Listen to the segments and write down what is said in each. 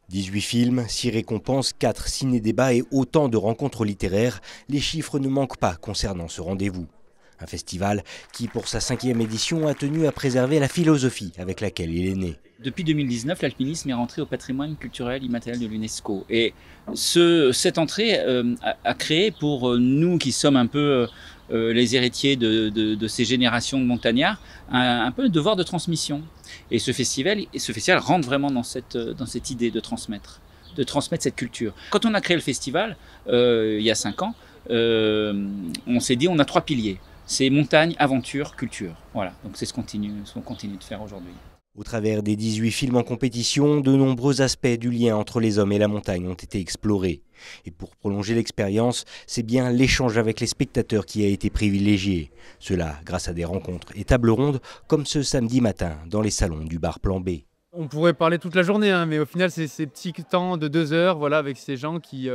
18 films, 6 récompenses, 4 ciné-débats et autant de rencontres littéraires, les chiffres ne manquent pas concernant ce rendez-vous. Un festival qui, pour sa 5e édition, a tenu à préserver la philosophie avec laquelle il est né. Depuis 2019, l'alpinisme est rentré au patrimoine culturel immatériel de l'UNESCO. Et cette entrée a créé pour nous qui sommes un peu les héritiers de ces générations de montagnards, un peu le devoir de transmission. Et ce festival rentre vraiment dans cette idée de transmettre cette culture. Quand on a créé le festival, il y a 5 ans, on s'est dit on a 3 piliers. C'est montagne, aventure, culture. Voilà, donc c'est ce qu'on continue de faire aujourd'hui. Au travers des 18 films en compétition, de nombreux aspects du lien entre les hommes et la montagne ont été explorés. Et pour prolonger l'expérience, c'est bien l'échange avec les spectateurs qui a été privilégié. Cela grâce à des rencontres et tables rondes comme ce samedi matin dans les salons du bar Plan B. On pourrait parler toute la journée, mais au final, c'est ces petits temps de 2 heures voilà, avec ces gens qui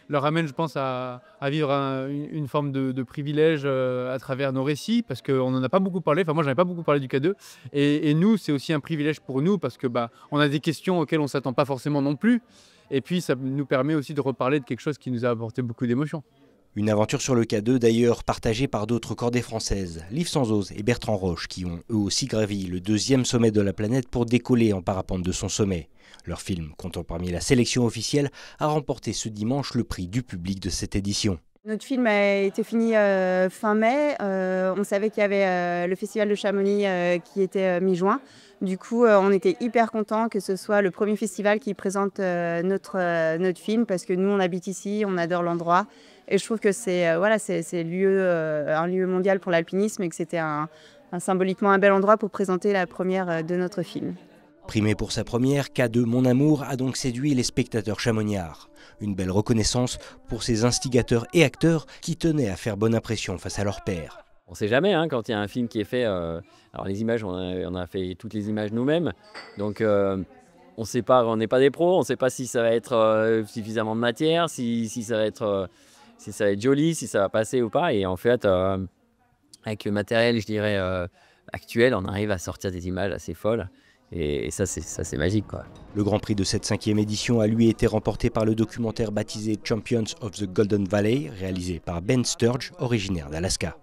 leur amènent, je pense, à vivre une forme de privilège à travers nos récits, parce qu'on n'en a pas beaucoup parlé. Enfin, moi, je n'en ai pas beaucoup parlé du K2. Et nous, c'est aussi un privilège pour nous, parce que on a des questions auxquelles on ne s'attend pas forcément non plus. Et puis, ça nous permet aussi de reparler de quelque chose qui nous a apporté beaucoup d'émotions. Une aventure sur le K2 d'ailleurs partagée par d'autres cordées françaises, Liv Sanzoz et Bertrand Roche, qui ont eux aussi gravi le 2e sommet de la planète pour décoller en parapente de son sommet. Leur film, comptant parmi la sélection officielle, a remporté ce dimanche le prix du public de cette édition. Notre film a été fini fin mai. On savait qu'il y avait le festival de Chamonix qui était mi-juin. Du coup, on était hyper contents que ce soit le premier festival qui présente notre film, parce que nous, on habite ici, on adore l'endroit. Et je trouve que c'est un lieu mondial pour l'alpinisme et que c'était symboliquement un bel endroit pour présenter la première de notre film. Primé pour sa première, K2 Mon Amour a donc séduit les spectateurs chamoniards. Une belle reconnaissance pour ces instigateurs et acteurs qui tenaient à faire bonne impression face à leur pairs. On ne sait jamais quand il y a un film qui est fait. Alors les images, on a fait toutes les images nous-mêmes. Donc on sait pas, on n'est pas des pros, on ne sait pas si ça va être suffisamment de matière, si ça va être joli, si ça va passer ou pas. Et en fait, avec le matériel, je dirais, actuel, on arrive à sortir des images assez folles. Et ça, c'est magique, quoi. Le Grand Prix de cette 5e édition a lui été remporté par le documentaire baptisé Champions of the Golden Valley, réalisé par Ben Sturge, originaire d'Alaska.